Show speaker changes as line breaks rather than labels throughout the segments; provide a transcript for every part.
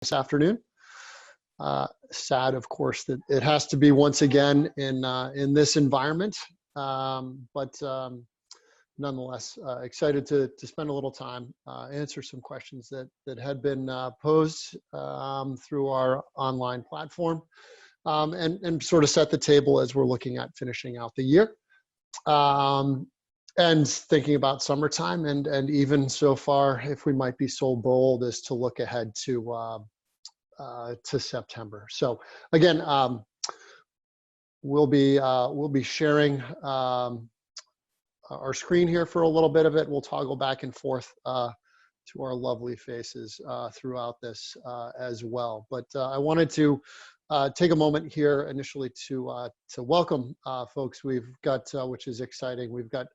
this afternoon. Sad, of course, that it has to be once again in this environment, but nonetheless, excited to spend a little time, answer some questions that had been posed through our online platform, and sort of set the table as we're looking at finishing out the year. And thinking about summertime, and even so far, if we might be so bold as to look ahead to September. So again, we'll be sharing our screen here for a little bit of it. We'll toggle back and forth to our lovely faces throughout this as well. But I wanted to take a moment here initially to welcome folks. We've got, which is exciting, we've got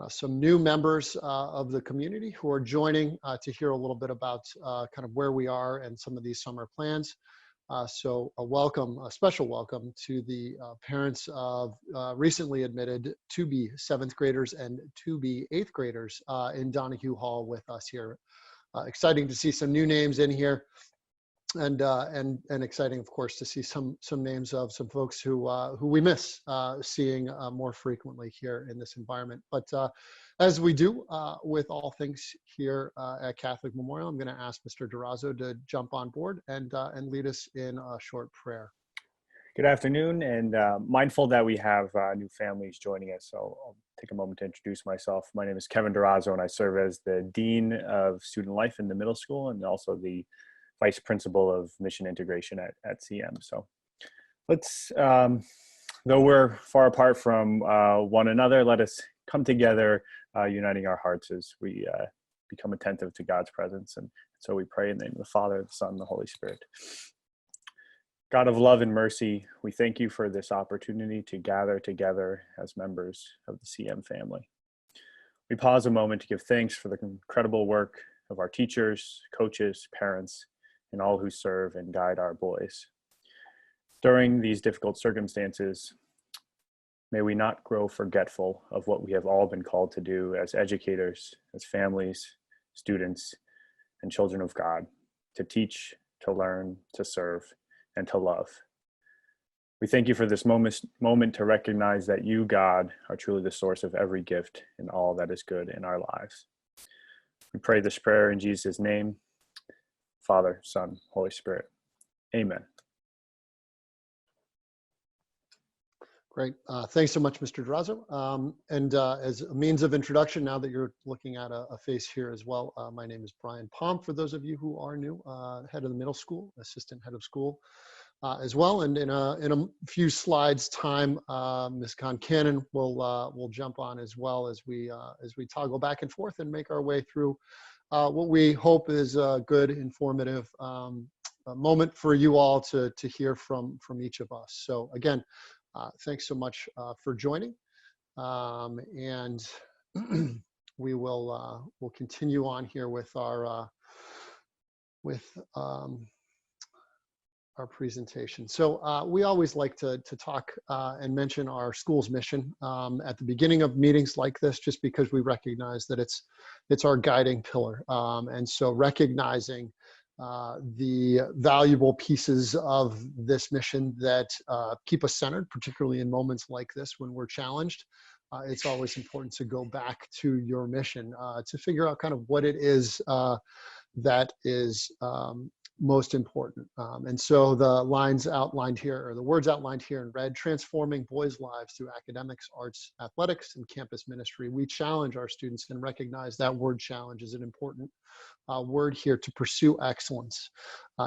some new members of the community who are joining to hear a little bit about kind of where we are and some of these summer plans. So a special welcome to the parents of recently admitted to-be 7th graders and to-be 8th graders in Donahue Hall with us here. Exciting to see some new names in here. And exciting, of course, to see some names of some folks who we miss seeing more frequently here in this environment. But as we do with all things here at Catholic Memorial, I'm going to ask Mr. Durazo to jump on board and lead us in a short prayer.
Good afternoon, and mindful that we have new families joining us, so I'll take a moment to introduce myself. My name is Kevin Durazo, and I serve as the Dean of Student Life in the middle school and also the Vice Principal of Mission Integration at CM. So let's, though we're far apart from one another, let us come together, uniting our hearts as we become attentive to God's presence. And so we pray in the name of the Father, the Son, and the Holy Spirit. God of love and mercy, we thank you for this opportunity to gather together as members of the CM family. We pause a moment to give thanks for the incredible work of our teachers, coaches, parents, and all who serve and guide our boys. During these difficult circumstances, may we not grow forgetful of what we have all been called to do as educators, as families, students, and children of God, to teach, to learn, to serve, and to love. We thank you for this moment to recognize that you, God, are truly the source of every gift and all that is good in our lives. We pray this prayer in Jesus' name, Father, Son, Holy Spirit. Amen.
Great. Thanks so much, Mr. Durazo. And as a means of introduction, now that you're looking at a face here as well, my name is Brian Palm, for those of you who are new, head of the middle school, assistant head of school as well. And in a few slides time, Ms. Concannon will jump on as well as we toggle back and forth and make our way through what we hope is a good, informative moment for you all to hear from each of us. So again, thanks so much for joining, and we'll continue on here with our presentation. So we always like to talk and mention our school's mission at the beginning of meetings like this, just because we recognize that it's our guiding pillar. And so recognizing the valuable pieces of this mission that keep us centered, particularly in moments like this when we're challenged. It's always important to go back to your mission to figure out kind of what it is that is most important. And so the lines outlined here, or the words outlined here in red: transforming boys' lives through academics, arts, athletics, and campus ministry. We challenge our students and recognize that word challenge is an important word here to pursue excellence,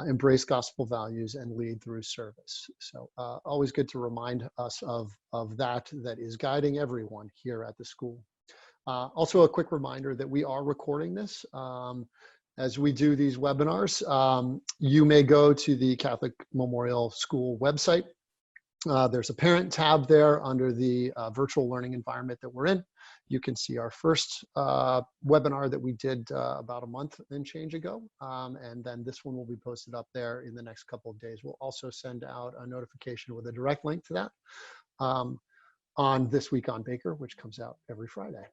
embrace gospel values, and lead through service. So always good to remind us of that is guiding everyone here at the school. Also a quick reminder that we are recording this. As we do these webinars, you may go to the Catholic Memorial School website. There's a parent tab there under the virtual learning environment that we're in. You can see our first webinar that we did about a month and change ago. And then this one will be posted up there in the next couple of days. We'll also send out a notification with a direct link to that on This Week on Baker, which comes out every Friday.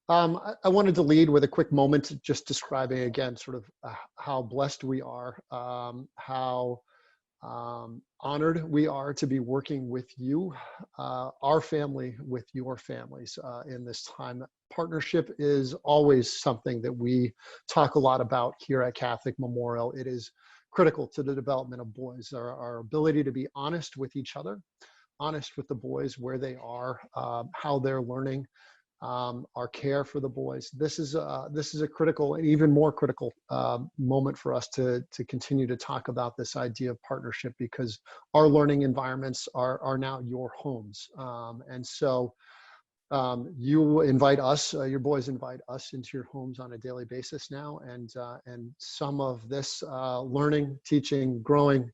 I wanted to lead with a quick moment, just describing again sort of how blessed we are, how honored we are to be working with you, our family, with your families in this time. Partnership is always something that we talk a lot about here at Catholic Memorial. It is critical to the development of boys, our ability to be honest with each other, honest with the boys, where they are, how they're learning, our care for the boys. This is a critical, and even more critical moment for us to continue to talk about this idea of partnership, because our learning environments are now your homes. And so you invite us, your boys invite us into your homes on a daily basis now. And some of this learning, teaching, growing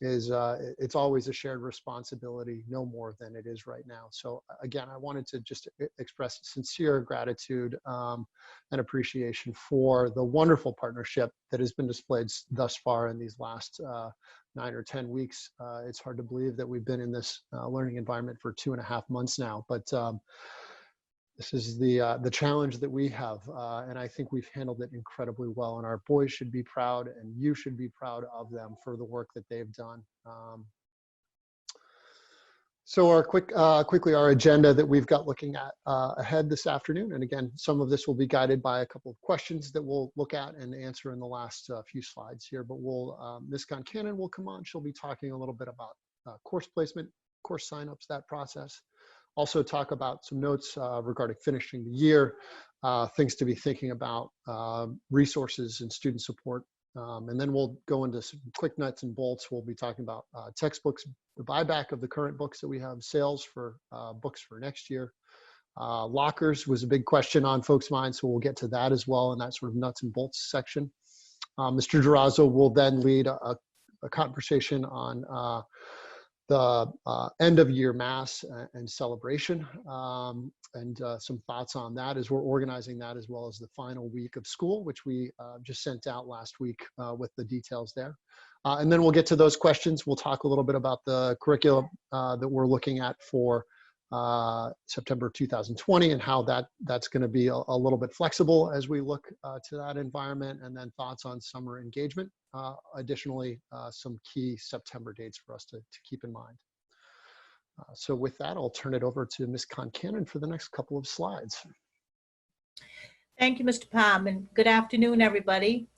it's always a shared responsibility, no more than it is right now. So again, I wanted to just express sincere gratitude and appreciation for the wonderful partnership that has been displayed thus far in these last 9 or 10 weeks. It's hard to believe that we've been in this learning environment for 2.5 months now, but this is the challenge that we have, and I think we've handled it incredibly well. And our boys should be proud, and you should be proud of them for the work that they've done. So our quickly our agenda that we've got looking at ahead this afternoon, and again, some of this will be guided by a couple of questions that we'll look at and answer in the last few slides here. But we'll Ms. Concannon will come on. She'll be talking a little bit about course placement, course signups, that process. Also talk about some notes regarding finishing the year, things to be thinking about, resources and student support. And then we'll go into some quick nuts and bolts. We'll be talking about textbooks, the buyback of the current books that we have, sales for books for next year. Lockers was a big question on folks' minds, so we'll get to that as well in that sort of nuts and bolts section. Mr. Durazo will then lead a conversation on the end of year mass and celebration, and some thoughts on that as we're organizing that, as well as the final week of school, which we just sent out last week with the details there. And then we'll get to those questions. We'll talk a little bit about the curriculum that we're looking at for September 2020, and how that's going to be a little bit flexible as we look to that environment, and then thoughts on summer engagement. Additionally, some key September dates for us to keep in mind. So with that, I'll turn it over to Ms. Concannon for the next couple of slides.
Thank you, Mr. Palm, and good afternoon, everybody.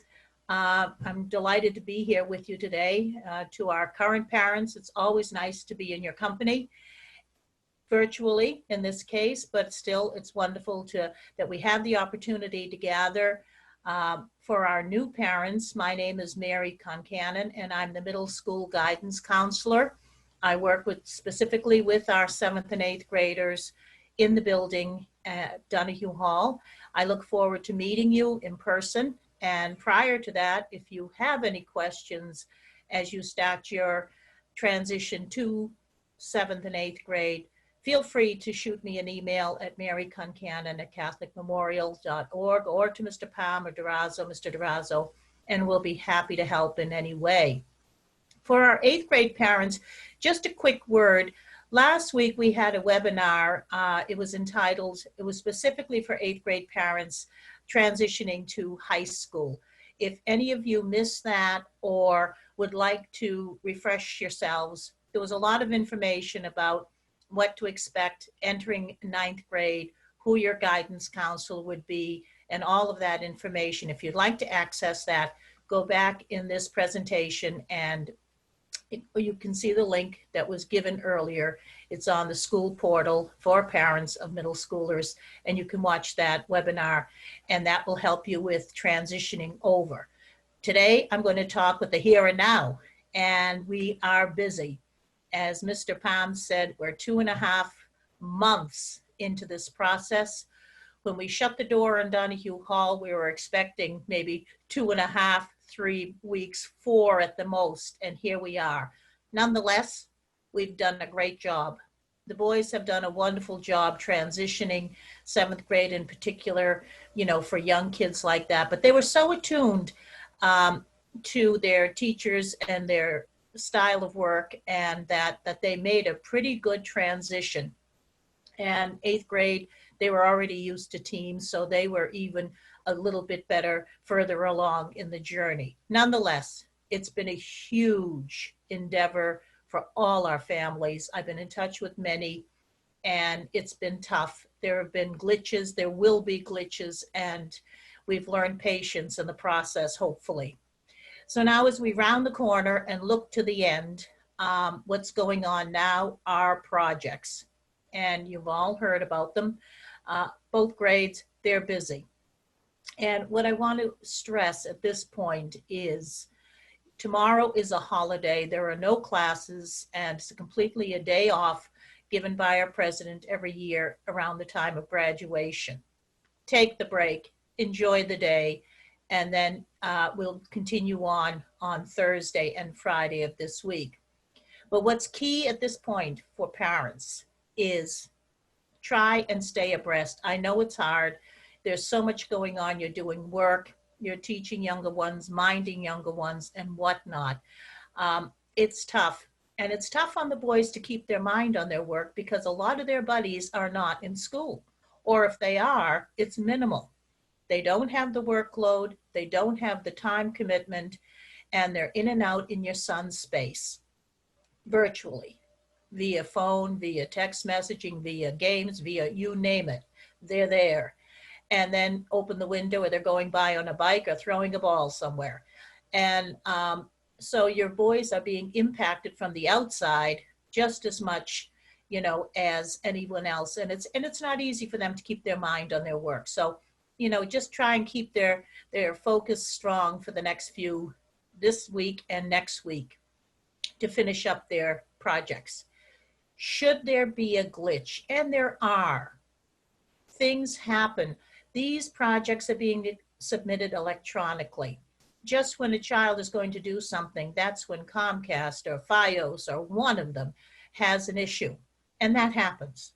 I'm delighted to be here with you today. To our current parents, it's always nice to be in your company, virtually in this case, but still it's wonderful that we have the opportunity to gather. For our new parents, my name is Mary Concannon, and I'm the middle school guidance counselor. I work specifically with our 7th and 8th graders in the building at Donahue Hall. I look forward to meeting you in person. And prior to that, if you have any questions as you start your transition to 7th and 8th grade, feel free to shoot me an email at maryconcannon@catholicmemorial.org, or to Mr. Palm or Mr. Durazo, and we'll be happy to help in any way. For our 8th grade parents, just a quick word. Last week we had a webinar. It was specifically for 8th grade parents transitioning to high school. If any of you missed that or would like to refresh yourselves, there was a lot of information about what to expect entering 9th grade, who your guidance counselor would be, and all of that information. If you'd like to access that, go back in this presentation and you can see the link that was given earlier. It's on the school portal for parents of middle schoolers, and you can watch that webinar, and that will help you with transitioning over. Today, I'm going to talk with the here and now, and we are busy. As Mr. Palm said, we're 2.5 months into this process. When we shut the door on Donahue Hall, we were expecting maybe 2.5, 3 weeks, 4 at the most, and here we are. Nonetheless, we've done a great job. The boys have done a wonderful job transitioning, 7th grade in particular, for young kids like that. But they were so attuned to their teachers and their style of work, and that they made a pretty good transition. And 8th grade They were already used to Teams, so they were even a little bit better further along in the journey. Nonetheless, it's been a huge endeavor for all our families. I've been in touch with many, and it's been tough. There have been glitches, there will be glitches, and we've learned patience in the process, hopefully. So now as we round the corner and look to the end, what's going on now are projects. And you've all heard about them. Both grades, they're busy. And what I want to stress at this point is tomorrow is a holiday. There are no classes, and it's completely a day off given by our president every year around the time of graduation. Take the break, enjoy the day, and then we'll continue on Thursday and Friday of this week. But what's key at this point for parents is try and stay abreast. I know it's hard. There's so much going on. You're doing work, you're teaching younger ones, minding younger ones, and whatnot. It's tough. And it's tough on the boys to keep their mind on their work because a lot of their buddies are not in school. Or if they are, it's minimal. They don't have the workload, they don't have the time commitment, and they're in and out in your son's space, virtually, via phone, via text messaging, via games, via you name it. They're there. And then open the window or they're going by on a bike or throwing a ball somewhere. And so your boys are being impacted from the outside just as much, you know, as anyone else. And it's not easy for them to keep their mind on their work. So, you know, just try and keep their focus strong for the next few, this week and next week, to finish up their projects. Should there be a glitch, and there are, things happen. These projects are being submitted electronically. Just when a child is going to do something, that's when Comcast or Fios or one of them has an issue. And that happens.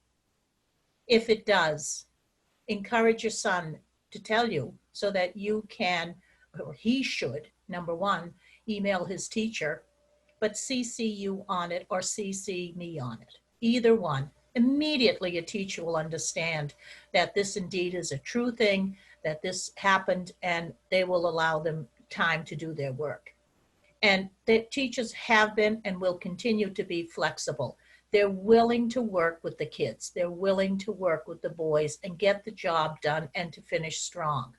If it does, encourage your son to tell you so that you can, or he should, number one, email his teacher, but CC you on it or CC me on it. Either one. Immediately a teacher will understand that this indeed is a true thing, that this happened, and they will allow them time to do their work. And the teachers have been and will continue to be flexible. They're willing to work with the kids. They're willing to work with the boys and get the job done and to finish strong.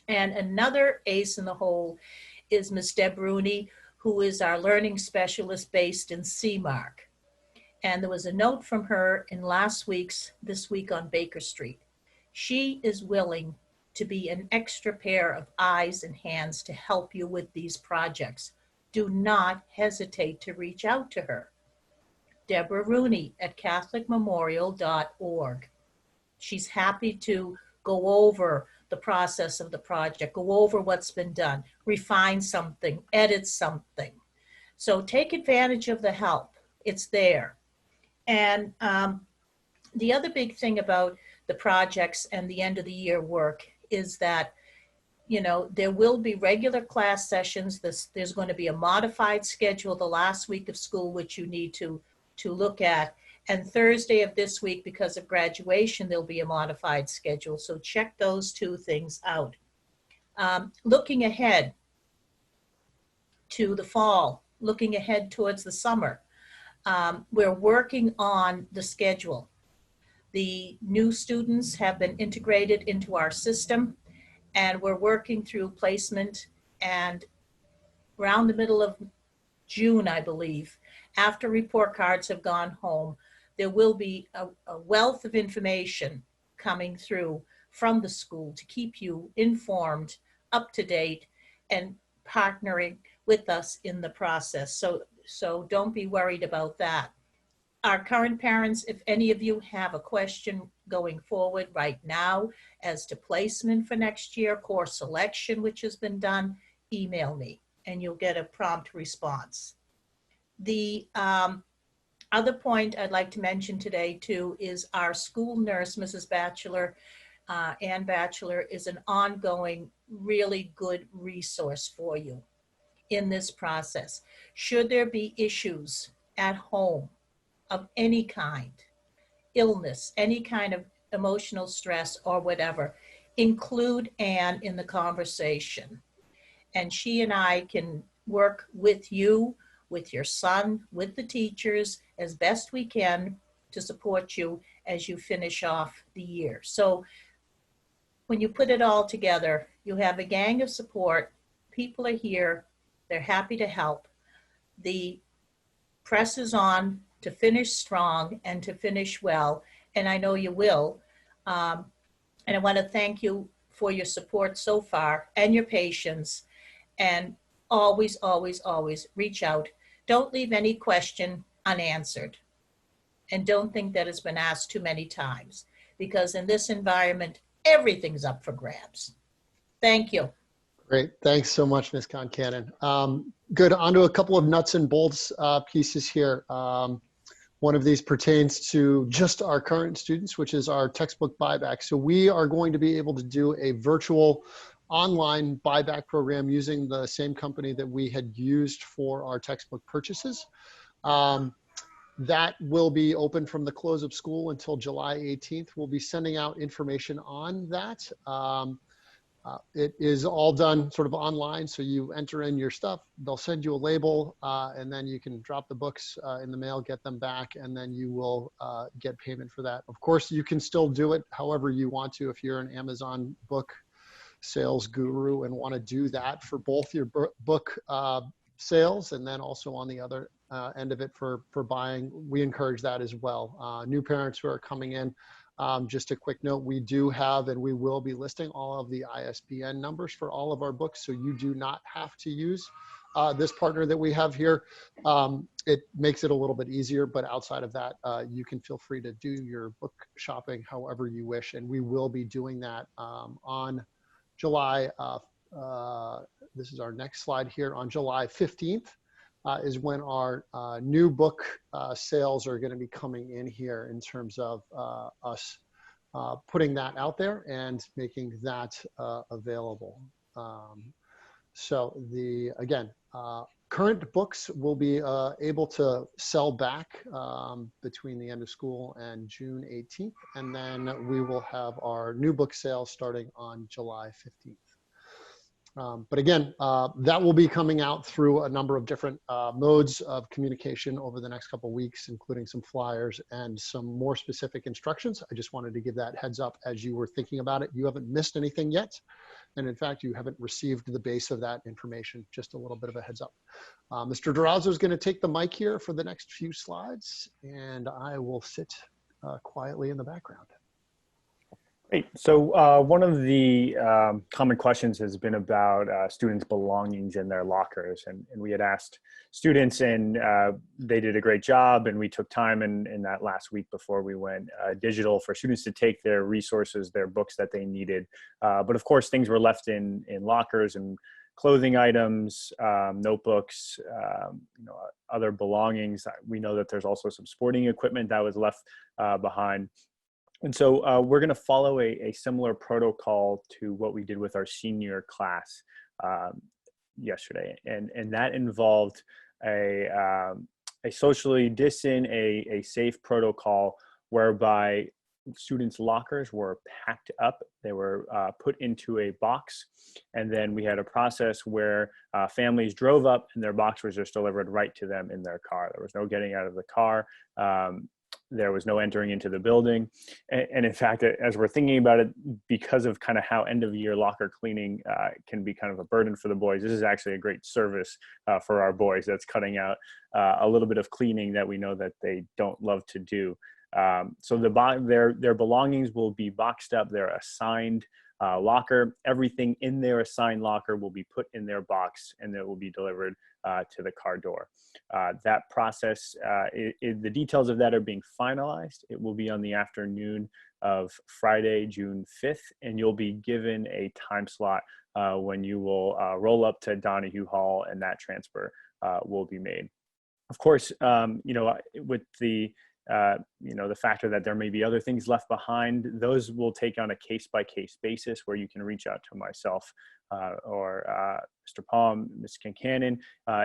And another ace in the hole is Ms. Deb Rooney, who is our learning specialist based in Seamark. And there was a note from her in this week on Baker Street. She is willing to be an extra pair of eyes and hands to help you with these projects. Do not hesitate to reach out to her. Deborah Rooney at catholicmemorial.org. She's happy to go over the process of the project, go over what's been done, refine something, edit something. So take advantage of the help. It's there. And the other big thing about the projects and the end of the year work is that, you know, there will be regular class sessions. There's going to be a modified schedule the last week of school, which you need to look at. And Thursday of this week, because of graduation, there'll be a modified schedule. So check those two things out. Looking ahead to the fall, looking ahead towards the summer, we're working on the schedule. The new students have been integrated into our system, and we're working through placement. And around the middle of June, I believe, after report cards have gone home, there will be a wealth of information coming through from the school to keep you informed, up to date, and partnering with us in the process. So don't be worried about that. Our current parents, if any of you have a question going forward right now as to placement for next year, course selection, which has been done, email me and you'll get a prompt response. The other point I'd like to mention today too is our school nurse, Mrs. Batchelor, Ann Batchelor, is an ongoing, really good resource for you in this process. Should there be issues at home of any kind, illness, any kind of emotional stress, or whatever, include Anne in the conversation. And she and I can work with you, with your son, with the teachers as best we can to support you as you finish off the year. So when you put it all together, you have a gang of support. People are here. They're happy to help. The press is on to finish strong and to finish well, and I know you will. And I want to thank you for your support so far and your patience. And always, always, always reach out. Don't leave any question unanswered. And don't think that it's been asked too many times, because in this environment, everything's up for grabs. Thank you.
Great. Thanks so much, Ms. Concannon. Good. On to a couple of nuts and bolts pieces here. One of these pertains to just our current students, which is our textbook buyback. So we are going to be able to do a virtual online buyback program using the same company that we had used for our textbook purchases. That will be open from the close of school until July 18th. We'll be sending out information on that. It is all done sort of online, so you enter in your stuff, they'll send you a label, and then you can drop the books in the mail, get them back, and then you will get payment for that. Of course, you can still do it however you want to. If you're an Amazon book sales guru and want to do that for both your book sales and then also on the other end of it for buying, we encourage that as well. New parents who are coming in, just a quick note, we do have and we will be listing all of the ISBN numbers for all of our books, so you do not have to use this partner that we have here. It makes it a little bit easier, but outside of that, you can feel free to do your book shopping however you wish, and we will be doing that on July, this is our next slide here, on July 15th is when our new book sales are going to be coming in here in terms of us putting that out there and making that available. So again, current books will be able to sell back between the end of school and June 18th, and then we will have our new book sales starting on July 15th. But again, that will be coming out through a number of different modes of communication over the next couple of weeks, including some flyers and some more specific instructions. I just wanted to give that heads up as you were thinking about it. You haven't missed anything yet. And in fact, you haven't received the base of that information. Just a little bit of a heads up. Mr. Durazo is going to take the mic here for the next few slides, and I will sit quietly in the background.
Great. So one of the common questions has been about students' belongings in their lockers. And we had asked students, and they did a great job. And we took time in that last week before we went digital for students to take their resources, their books that they needed. But of course, things were left in lockers, and clothing items, notebooks, other belongings. We know that there's also some sporting equipment that was left behind. And so we're going to follow a similar protocol to what we did with our senior class yesterday. And that involved a socially distant, a safe protocol whereby students' lockers were packed up. They were put into a box. And then we had a process where families drove up and their box was just delivered right to them in their car. There was no getting out of the car. There was no entering into the building. And in fact, as we're thinking about it, because of kind of how end of year locker cleaning can be kind of a burden for the boys, this is actually a great service for our boys that's cutting out a little bit of cleaning that we know that they don't love to do. So their belongings will be boxed up. They're assigned locker. Everything in their assigned locker will be put in their box, and it will be delivered to the car door. That process, the details of that are being finalized. It will be on the afternoon of Friday, June 5th, and you'll be given a time slot when you will roll up to Donahue Hall, and that transfer will be made. Of course, with the the factor that there may be other things left behind, those will take on a case-by-case basis where you can reach out to myself or Mr. Palm, Ms. Kincannon,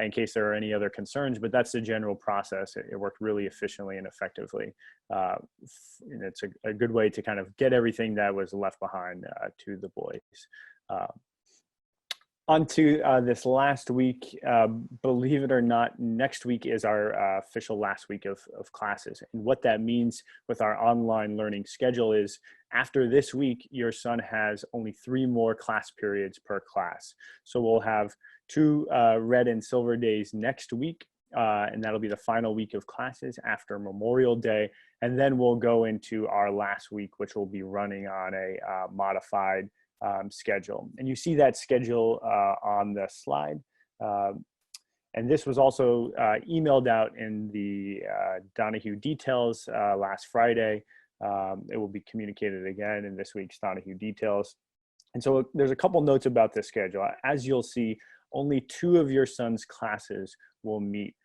in case there are any other concerns, but that's the general process. It worked really efficiently and effectively. And it's a good way to kind of get everything that was left behind to the boys. On to this last week. Believe it or not, next week is our official last week of classes. And what that means with our online learning schedule is after this week, your son has only 3 more class periods per class. So we'll have 2 red and silver days next week, and that'll be the final week of classes after Memorial Day. And then we'll go into our last week, which will be running on a modified schedule. And you see that schedule on the slide. And this was also emailed out in the Donahue details last Friday. It will be communicated again in this week's Donahue details. And so there's a couple notes about this schedule. As you'll see, only 2 of your son's classes will meet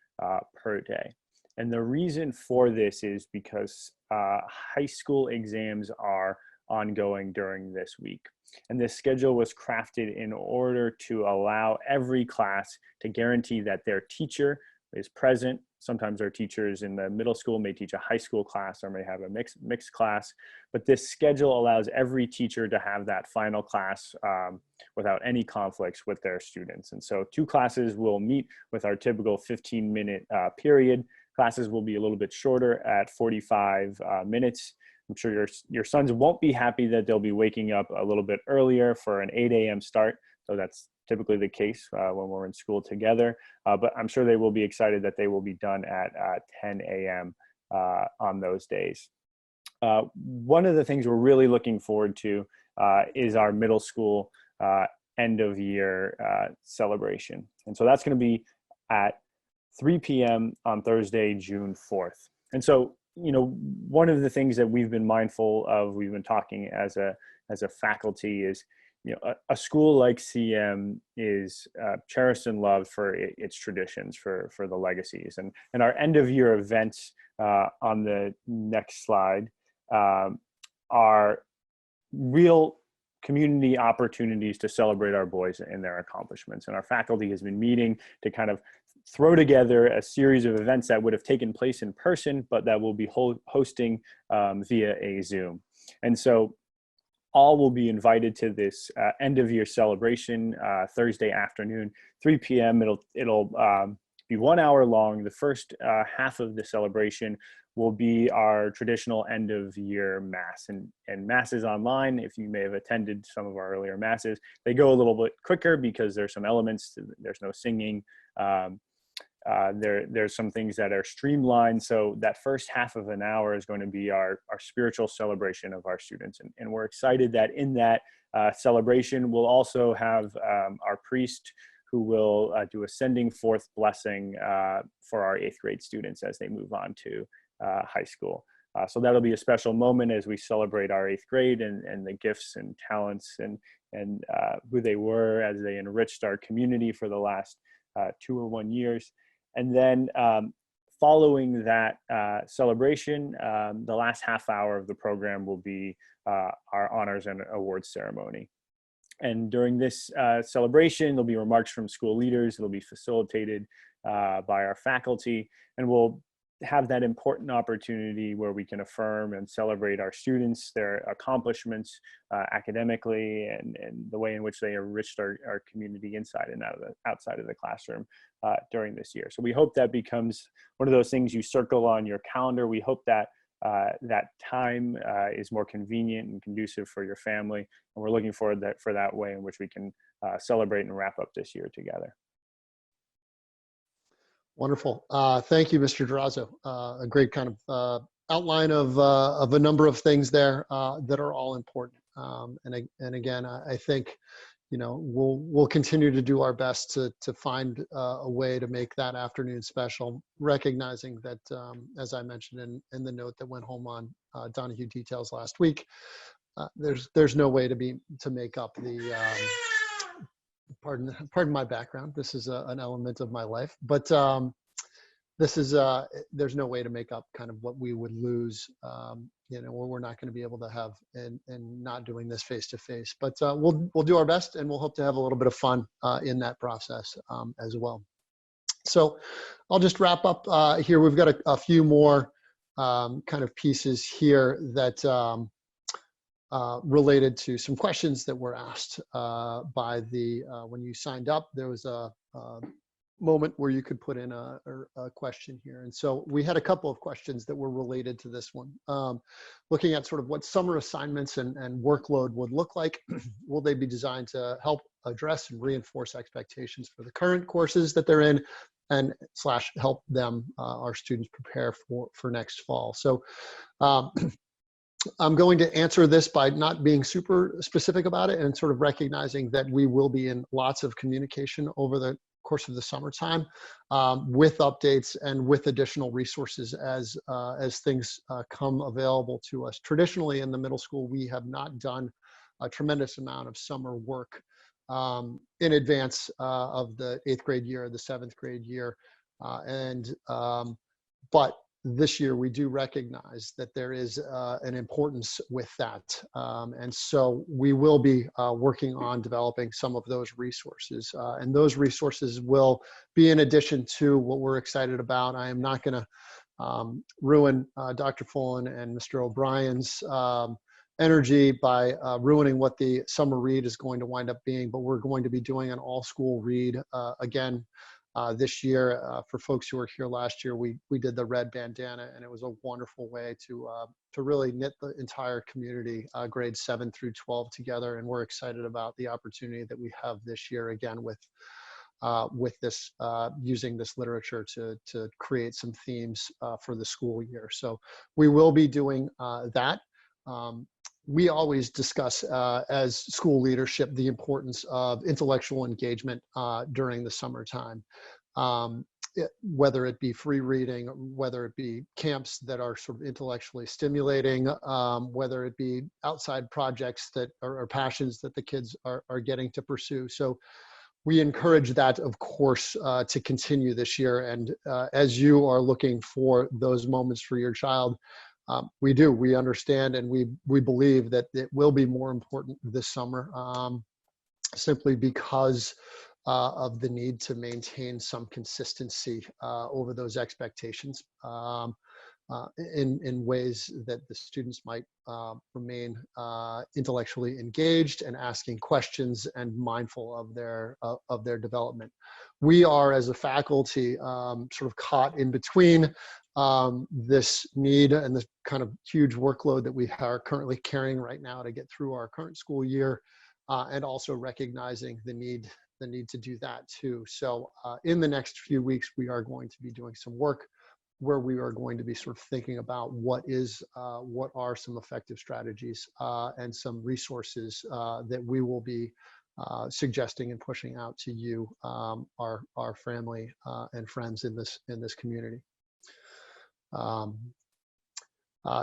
per day. And the reason for this is because high school exams are ongoing during this week. And this schedule was crafted in order to allow every class to guarantee that their teacher is present. Sometimes our teachers in the middle school may teach a high school class or may have a mixed class, but this schedule allows every teacher to have that final class without any conflicts with their students. And so 2 classes will meet with our typical 15-minute period. Classes will be a little bit shorter at 45 minutes. I'm sure your sons won't be happy that they'll be waking up a little bit earlier for an 8 a.m. start. So that's typically the case when we're in school together. But I'm sure they will be excited that they will be done at 10 a.m. On those days. One of the things we're really looking forward to is our middle school end of year celebration. And so that's going to be at 3 p.m. on Thursday, June 4th. And so one of the things that we've been mindful of, we've been talking as a faculty is, a school like CM is cherished and loved for its traditions, for the legacies. And our end of year events on the next slide are real community opportunities to celebrate our boys and their accomplishments. And our faculty has been meeting to kind of throw together a series of events that would have taken place in person, but that we'll be hosting via a Zoom. And so all will be invited to this end of year celebration Thursday afternoon, 3 p.m. It'll be 1 hour long. The first half of the celebration will be our traditional end of year mass, and masses online. If you may have attended some of our earlier masses, they go a little bit quicker because there's some elements, there's no singing. There's some things that are streamlined. So that first half of an hour is going to be our spiritual celebration of our students. And we're excited that in that celebration, we'll also have our priest who will do a sending forth blessing for our 8th grade students as they move on to high school. So that'll be a special moment as we celebrate our 8th grade and the gifts and talents and who they were as they enriched our community for the last 2 or 1 years. And then following that celebration, the last half hour of the program will be our honors and awards ceremony. And during this celebration, there'll be remarks from school leaders. It'll be facilitated by our faculty, and we'll have that important opportunity where we can affirm and celebrate our students, their accomplishments academically, and the way in which they enriched our community inside and outside of the classroom during this year. So we hope that becomes one of those things you circle on your calendar. We hope that that time is more convenient and conducive for your family, and we're looking forward for that way in which we can celebrate and wrap up this year together.
Wonderful. Thank you, Mr. Durazo. A great kind of outline of a number of things there that are all important. And again, I think, we'll continue to do our best to find a way to make that afternoon special, recognizing that, as I mentioned in the note that went home on Donahue details last week, there's no way to make up the pardon my background. This is an element of my life, but this is there's no way to make up kind of what we would lose, or we're not going to be able to have and not doing this face to face. But we'll do our best, and we'll hope to have a little bit of fun in that process as well. So I'll just wrap up here. We've got a few more kind of pieces here that related to some questions that were asked by when you signed up. There was a moment where you could put in a question here. And so we had a couple of questions that were related to this one. Looking at sort of what summer assignments and workload would look like. Will they be designed to help address and reinforce expectations for the current courses that they're in, and / help them, our students, prepare for next fall? So I'm going to answer this by not being super specific about it, and sort of recognizing that we will be in lots of communication over the course of the summertime with updates and with additional resources as things come available to us. Traditionally in the middle school, we have not done a tremendous amount of summer work in advance of the 8th grade year, the 7th grade year. But this year we do recognize that there is an importance with that. And so we will be working on developing some of those resources. And those resources will be in addition to what we're excited about. I am not going to ruin Dr. Fullen and Mr. O'Brien's energy by ruining what the summer read is going to wind up being, but we're going to be doing an all-school read again this year. For folks who were here last year, we did the red bandana, and it was a wonderful way to really knit the entire community, grades 7 through 12, together. And we're excited about the opportunity that we have this year again with this using this literature to create some themes for the school year. So we will be doing that. We always discuss as school leadership the importance of intellectual engagement during the summertime, whether it be free reading, whether it be camps that are sort of intellectually stimulating, whether it be outside projects that are passions that the kids are getting to pursue. So we encourage that, of course, to continue this year. And as you are looking for those moments for your child, we understand, and we believe that it will be more important this summer, simply because of the need to maintain some consistency over those expectations in ways that the students might remain intellectually engaged and asking questions and mindful of their development. We are, as a faculty, sort of caught in between this need and this kind of huge workload that we are currently carrying right now to get through our current school year, and also recognizing the need to do that too. So in the next few weeks, we are going to be doing some work where we are going to be sort of thinking about what are some effective strategies and some resources that we will be suggesting and pushing out to you, our family and friends in this community.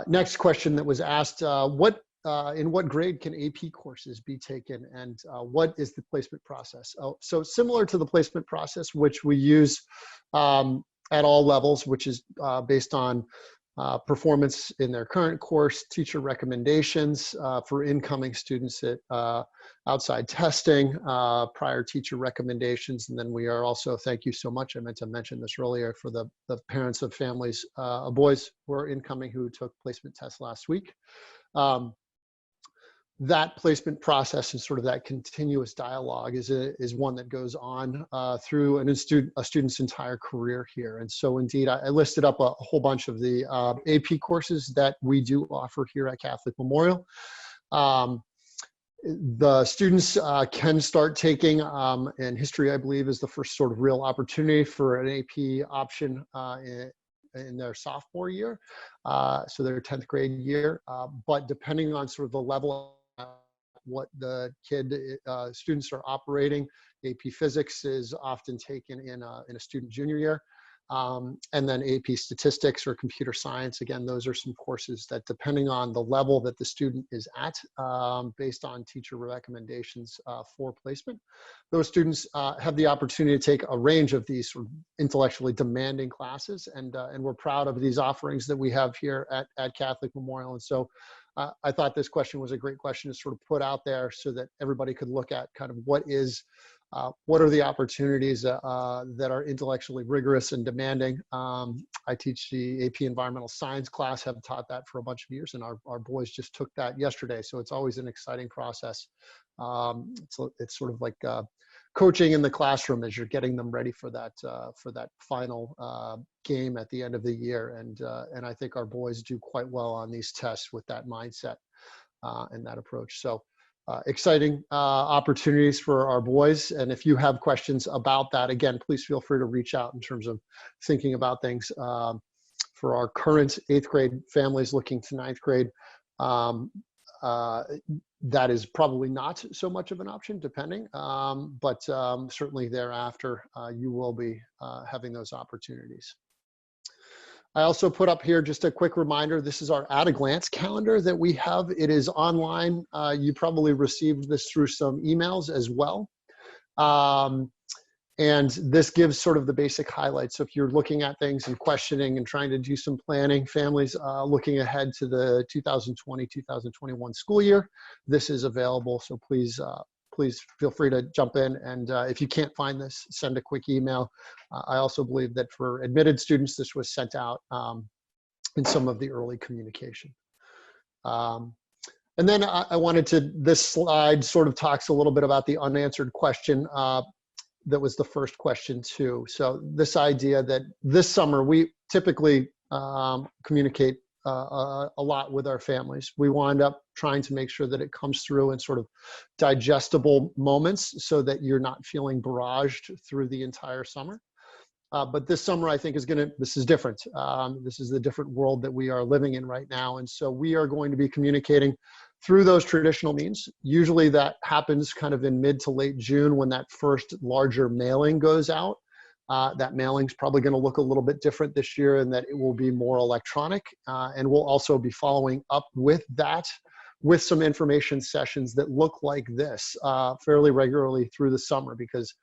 Next question that was asked, in what grade can AP courses be taken, and what is the placement process? So similar to the placement process, which we use at all levels, which is based on performance in their current course, teacher recommendations for incoming students at outside testing, prior teacher recommendations. And then we are also, thank you so much, I meant to mention this earlier, for the parents of families of boys who are incoming who took placement tests last week. That placement process and sort of that continuous dialogue is one that goes on through a student's entire career here. And so indeed, I listed up a whole bunch of the AP courses that we do offer here at Catholic Memorial. The students can start taking, and history, I believe, is the first sort of real opportunity for an AP option in their sophomore year, so their 10th grade year. But depending on sort of the level what the students are operating, AP Physics is often taken in a student junior year. And then AP Statistics or Computer Science. Again, those are some courses that, depending on the level that the student is at, based on teacher recommendations for placement, those students have the opportunity to take a range of these sort of intellectually demanding classes. And we're proud of these offerings that we have here at Catholic Memorial. And so I thought this question was a great question to sort of put out there so that everybody could look at kind of what are the opportunities that are intellectually rigorous and demanding. I teach the AP Environmental Science class, have taught that for a bunch of years, and our boys just took that yesterday. So it's always an exciting process. It's sort of like coaching in the classroom as you're getting them ready for that final game at the end of the year. And I think our boys do quite well on these tests with that mindset and that approach. So exciting opportunities for our boys. And if you have questions about that, again, please feel free to reach out in terms of thinking about things. For our current 8th grade families looking to 9th grade, that is probably not so much of an option, depending, but certainly thereafter, you will be having those opportunities. I also put up here just a quick reminder. This is our at a glance calendar that we have. It is online. You probably received this through some emails as well. And this gives sort of the basic highlights. So if you're looking at things and questioning and trying to do some planning, families looking ahead to the 2020-2021 school year, this is available. So please feel free to jump in. And if you can't find this, send a quick email. I also believe that for admitted students, this was sent out in some of the early communication. And then I wanted to, this slide sort of talks a little bit about the unanswered question. That was the first question too. So this idea that this summer, we typically communicate a lot with our families. We wind up trying to make sure that it comes through in sort of digestible moments so that you're not feeling barraged through the entire summer. But this summer, I think, this is different. This is the different world that we are living in right now. And so we are going to be communicating through those traditional means. Usually that happens kind of in mid to late June when that first larger mailing goes out. That mailing's probably going to look a little bit different this year in that it will be more electronic. And we'll also be following up with that with some information sessions that look like this fairly regularly through the summer, because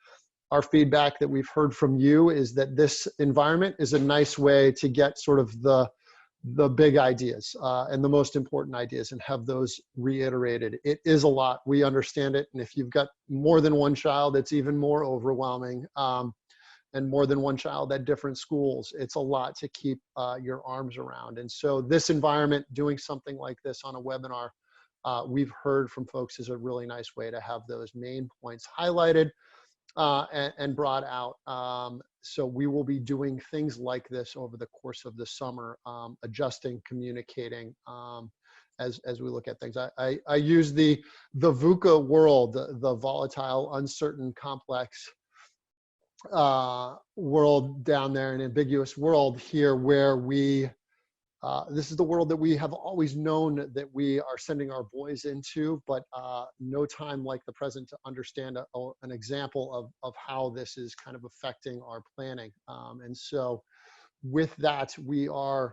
our feedback that we've heard from you is that this environment is a nice way to get sort of the big ideas and the most important ideas and have those reiterated. It is a lot. We understand it. And if you've got more than one child, it's even more overwhelming. And more than one child at different schools, it's a lot to keep your arms around. And so this environment, doing something like this on a webinar, we've heard from folks is a really nice way to have those main points highlighted and brought out. So we will be doing things like this over the course of the summer, adjusting, communicating as we look at things. I use the VUCA world, the volatile, uncertain, complex world down there, an ambiguous world here where we, this is the world that we have always known that we are sending our boys into, but no time like the present to understand an example of how this is kind of affecting our planning. And so with that, we're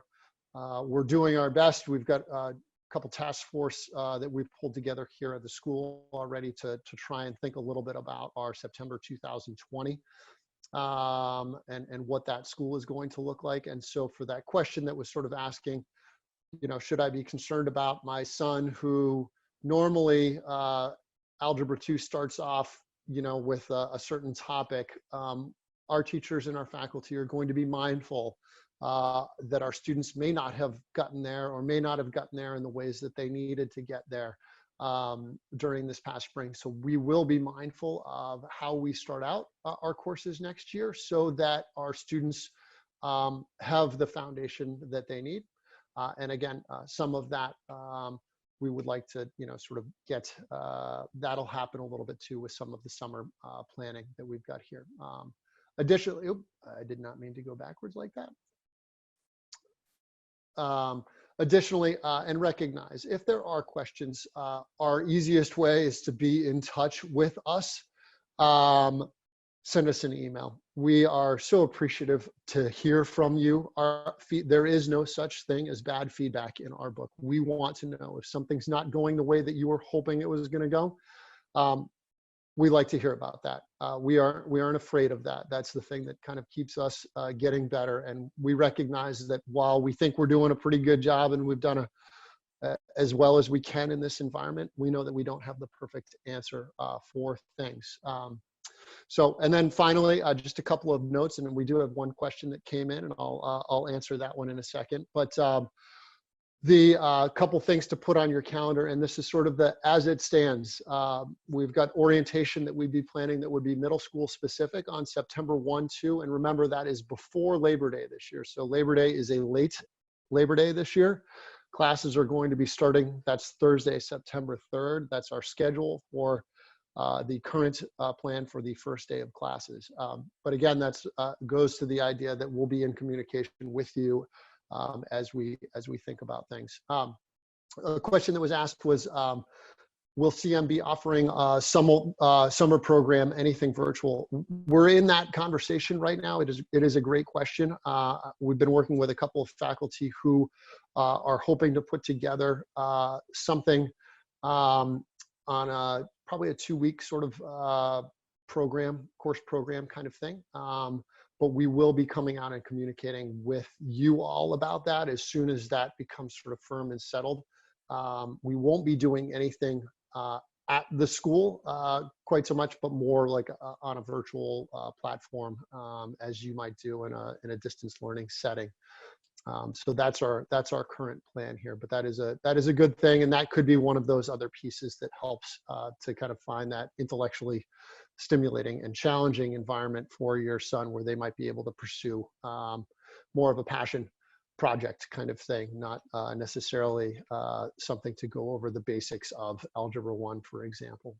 doing our best. We've got a couple task force that we've pulled together here at the school already to try and think a little bit about our September 2020. And what that school is going to look like. And so for that question that was sort of asking, should I be concerned about my son who normally Algebra 2 starts off, with a certain topic? Our teachers and our faculty are going to be mindful that our students may not have gotten there or may not have gotten there in the ways that they needed to get there during this past spring. So we will be mindful of how we start out our courses next year so that our students have the foundation that they need. And again, some of that we would like to, sort of get, that'll happen a little bit too with some of the summer planning that we've got here. Additionally, I did not mean to go backwards like that. Additionally, and recognize if there are questions, our easiest way is to be in touch with us. send us an email. We are so appreciative to hear from you. There is no such thing as bad feedback in our book. We want to know if something's not going the way that you were hoping it was going to go. We like to hear about that. We aren't afraid of that. That's the thing that kind of keeps us getting better. And we recognize that while we think we're doing a pretty good job and we've done as well as we can in this environment, we know that we don't have the perfect answer for things. And then finally, just a couple of notes, and we do have one question that came in, and I'll answer that one in a second. But the couple things to put on your calendar, and this is sort of the as it stands. We've got orientation that we'd be planning that would be middle school specific on September 1, 2, and remember that is before Labor Day this year. So Labor Day is a late Labor Day this year. Classes are going to be starting, that's Thursday, September 3rd. That's our schedule for the current plan for the first day of classes. But again, that's goes to the idea that we'll be in communication with you as we think about things. A question that was asked was, will CM be offering a summer program, anything virtual? We're in that conversation right now. It is a great question. We've been working with a couple of faculty who are hoping to put together something on probably a 2-week sort of course program kind of thing. But we will be coming out and communicating with you all about that as soon as that becomes sort of firm and settled. We won't be doing anything at the school quite so much, but more like on a virtual platform as you might do in a distance learning setting. So that's our current plan here, but that is a good thing, and that could be one of those other pieces that helps to kind of find that intellectually stimulating and challenging environment for your son where they might be able to pursue more of a passion project kind of thing, not necessarily something to go over the basics of Algebra 1, for example.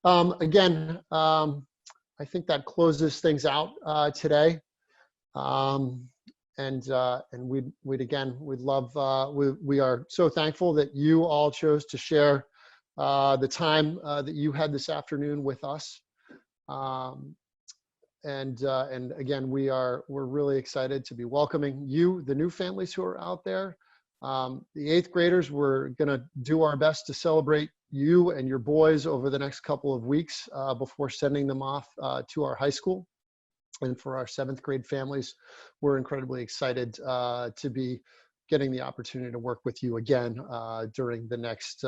Again, I think that closes things out today. And we'd love, we are so thankful that you all chose to share the time that you had this afternoon with us. And again, we're really excited to be welcoming you, the new families who are out there. The 8th graders, we're gonna do our best to celebrate you and your boys over the next couple of weeks before sending them off to our high school. And for our 7th grade families, we're incredibly excited to be getting the opportunity to work with you again during the next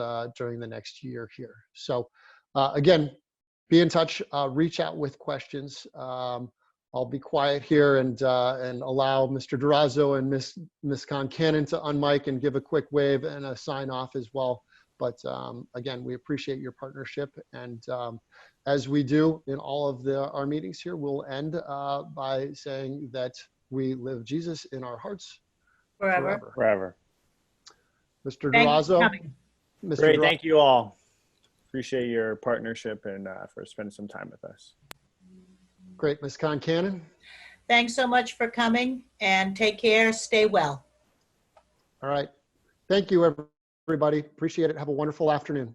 year here. So again, be in touch, reach out with questions. I'll be quiet here and allow Mr. Durazo and Ms. Concannon to unmic and give a quick wave and a sign off as well. But again, we appreciate your partnership. And as we do in all of our meetings here, we'll end by saying that we live Jesus in our hearts forever. Mr. Durazo.
Great, thank you all. Appreciate your partnership and for spending some time with us.
Great, Ms. Concannon.
Thanks so much for coming, and take care, stay well.
All right. Thank you, everybody. Appreciate it. Have a wonderful afternoon.